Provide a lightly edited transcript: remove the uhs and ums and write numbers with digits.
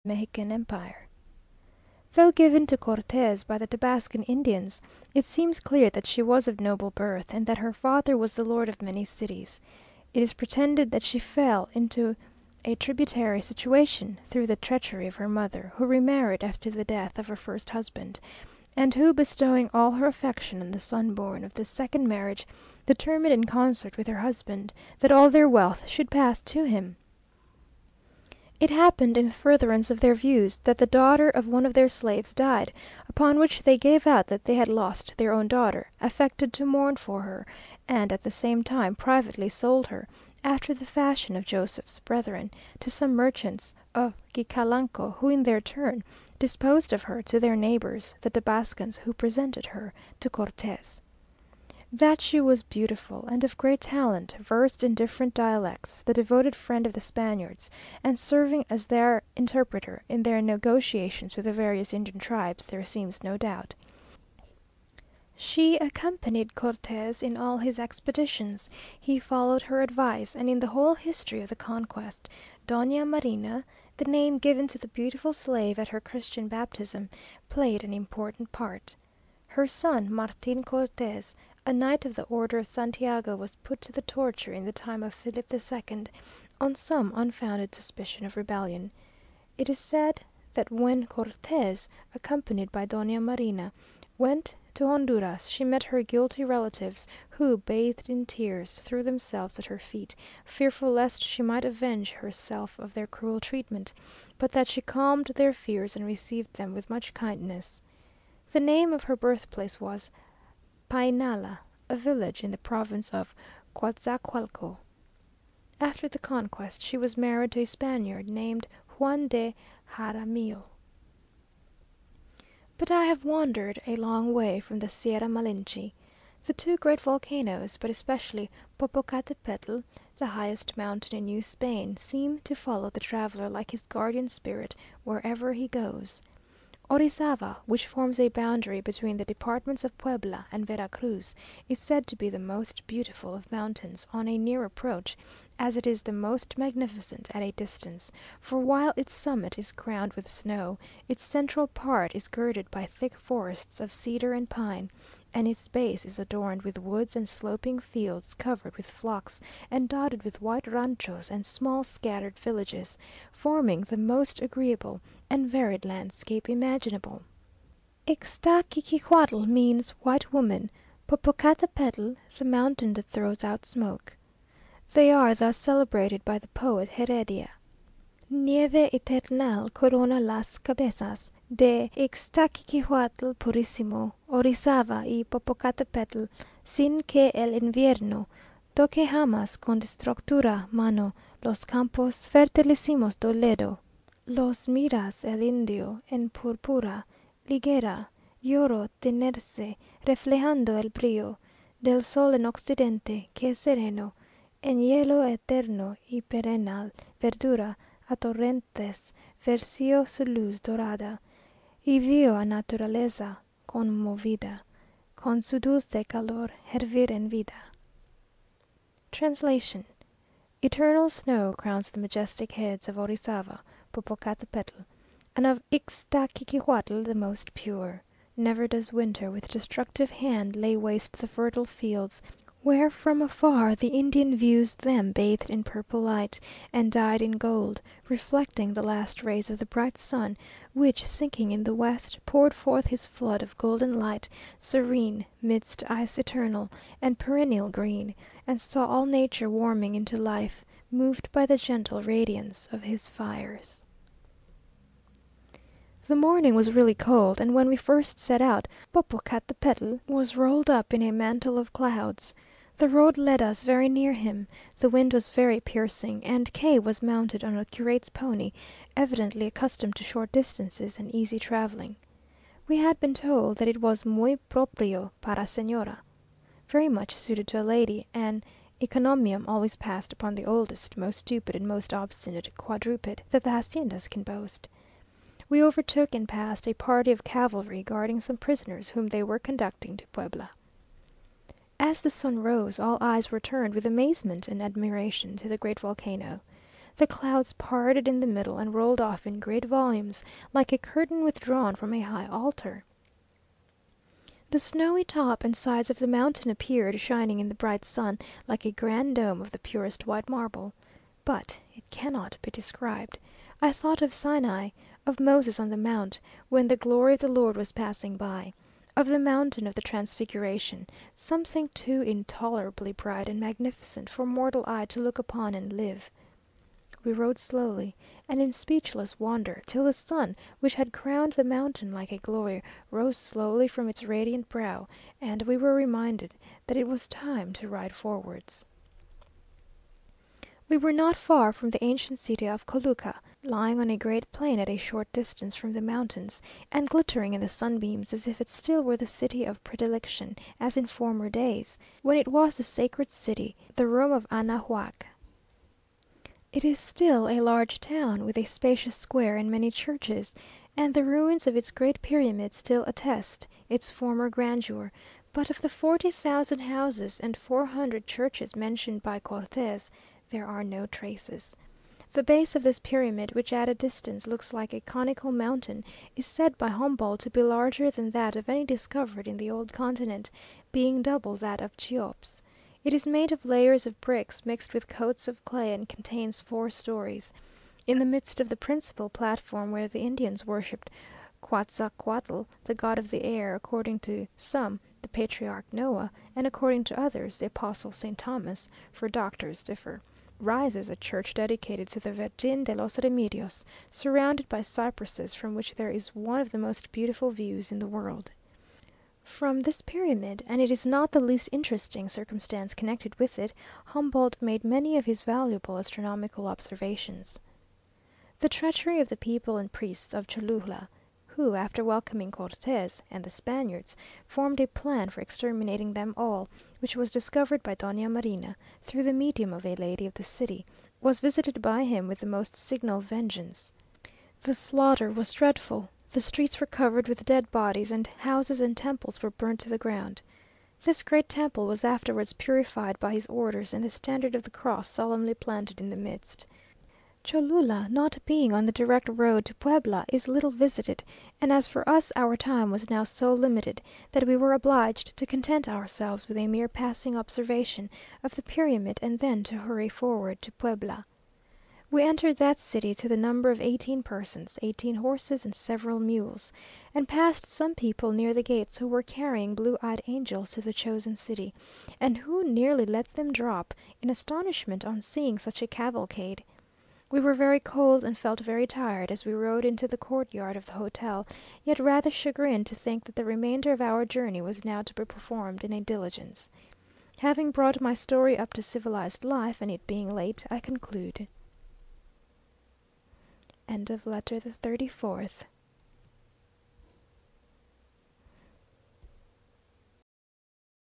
Mexican Empire. Though given to Cortes by the Tabascan Indians, it seems clear that she was of noble birth, and that her father was the lord of many cities. It is pretended that she fell into a tributary situation through the treachery of her mother, who remarried after the death of her first husband, and who, bestowing all her affection on the son born of this second marriage, determined in concert with her husband that all their wealth should pass to him. It happened in furtherance of their views that the daughter of one of their slaves died, upon which they gave out that they had lost their own daughter, affected to mourn for her, and at the same time privately sold her, after the fashion of Joseph's brethren, to some merchants of Gicalanco, who in their turn disposed of her to their neighbours, the Tabascans, who presented her to Cortes. That she was beautiful and of great talent, versed in different dialects, the devoted friend of the Spaniards, and serving as their interpreter in their negotiations with the various Indian tribes, there seems no doubt. She accompanied Cortes in all his expeditions; he followed her advice, and in the whole history of the conquest, Doña Marina, the name given to the beautiful slave at her Christian baptism, played an important part. Her son, Martin Cortes, a knight of the Order of Santiago, was put to the torture in the time of Philip II, on some unfounded suspicion of rebellion. It is said that when Cortes, accompanied by Doña Marina, went to Honduras, she met her guilty relatives, who, bathed in tears, threw themselves at her feet, fearful lest she might avenge herself of their cruel treatment, but that she calmed their fears and received them with much kindness. The name of her birthplace was Painala, a village in the province of Coatzacoalco. After the conquest she was married to a Spaniard named Juan de Jaramillo. But I have wandered a long way from the Sierra Malinchi. The two great volcanoes, but especially Popocatepetl, the highest mountain in New Spain, seem to follow the traveller like his guardian spirit wherever he goes. Orizava, which forms a boundary between the departments of Puebla and Vera Cruz, is said to be the most beautiful of mountains on a near approach, as it is the most magnificent at a distance, for while its summit is crowned with snow, its central part is girded by thick forests of cedar and pine, and its base is adorned with woods and sloping fields covered with phlox, and dotted with white ranchos and small scattered villages, forming the most agreeable and varied landscape imaginable. Ixtaccihuatl means white woman, Popocatepetl the mountain that throws out smoke. They are thus celebrated by the poet Heredia. Nieve eternal corona las cabezas de Ixtaccihuatl purísimo, Orizaba y Popocatépetl, sin que el invierno toque jamás con destructura mano los campos fertilísimos Toledo. Los miras el indio en púrpura ligera, lloro tenerse, reflejando el brillo del sol en occidente, que es sereno, en hielo eterno y perenal verdura a torrentes versió su luz dorada, y vio a naturaleza conmovida, con su dulce calor hervir en vida. Translation. Eternal snow crowns the majestic heads of Orizava, Popocatepetl, and of Ixtaccihuatl the most pure. Never does winter with destructive hand lay waste the fertile fields, where from afar the Indian views them bathed in purple light, and dyed in gold, reflecting the last rays of the bright sun, which, sinking in the west, poured forth his flood of golden light, serene, midst ice eternal, and perennial green, and saw all nature warming into life, moved by the gentle radiance of his fires. The morning was really cold, and when we first set out, Popocatepetl was rolled up in a mantle of clouds. The road led us very near him, the wind was very piercing, and K was mounted on a curate's pony, evidently accustomed to short distances and easy travelling. We had been told that it was muy proprio para señora, very much suited to a lady, an encomium always passed upon the oldest, most stupid, and most obstinate quadruped that the haciendas can boast. We overtook and passed a party of cavalry guarding some prisoners whom they were conducting to Puebla. As the sun rose, all eyes were turned with amazement and admiration to the great volcano. The clouds parted in the middle and rolled off in great volumes, like a curtain withdrawn from a high altar. The snowy top and sides of the mountain appeared, shining in the bright sun, like a grand dome of the purest white marble. But it cannot be described. I thought of Sinai, of Moses on the mount, when the glory of the Lord was passing by, of the mountain of the transfiguration, something too intolerably bright and magnificent for mortal eye to look upon and live. We rode slowly, and in speechless wonder, till the sun, which had crowned the mountain like a glory, rose slowly from its radiant brow, and we were reminded that it was time to ride forwards. We were not far from the ancient city of Coluca, lying on a great plain at a short distance from the mountains, and glittering in the sunbeams as if it still were the city of predilection, as in former days, when it was the sacred city, the Rome of Anahuac. It is still a large town, with a spacious square and many churches, and the ruins of its great pyramid still attest its former grandeur; but of the 40,000 houses and 400 churches mentioned by Cortes, there are no traces. The base of this pyramid, which at a distance looks like a conical mountain, is said by Humboldt to be larger than that of any discovered in the old continent, being double that of Cheops. It is made of layers of bricks mixed with coats of clay, and contains 4 stories. In the midst of the principal platform, where the Indians worshipped Quetzalcoatl, the god of the air, according to some the patriarch Noah, and according to others the apostle Saint Thomas, for doctors differ, rises a church dedicated to the Virgen de los Remedios, surrounded by cypresses, from which there is one of the most beautiful views in the world. From this pyramid, and it is not the least interesting circumstance connected with it, Humboldt made many of his valuable astronomical observations. The treachery of the people and priests of Cholula, who, after welcoming Cortes and the Spaniards, formed a plan for exterminating them all, which was discovered by Doña Marina, through the medium of a lady of the city, was visited by him with the most signal vengeance. The slaughter was dreadful. The streets were covered with dead bodies, and houses and temples were burnt to the ground. This great temple was afterwards purified by his orders, and the standard of the cross solemnly planted in the midst. Cholula, not being on the direct road to Puebla, is little visited, and as for us our time was now so limited, that we were obliged to content ourselves with a mere passing observation of the pyramid, and then to hurry forward to Puebla. We entered that city to the number of 18 persons, 18 horses, and several mules, and passed some people near the gates who were carrying blue-eyed angels to the chosen city, and who nearly let them drop in astonishment on seeing such a cavalcade. We were very cold and felt very tired as we rode into the courtyard of the hotel, yet rather chagrined to think that the remainder of our journey was now to be performed in a diligence. Having brought my story up to civilized life, and it being late, I conclude. End of letter the 34th.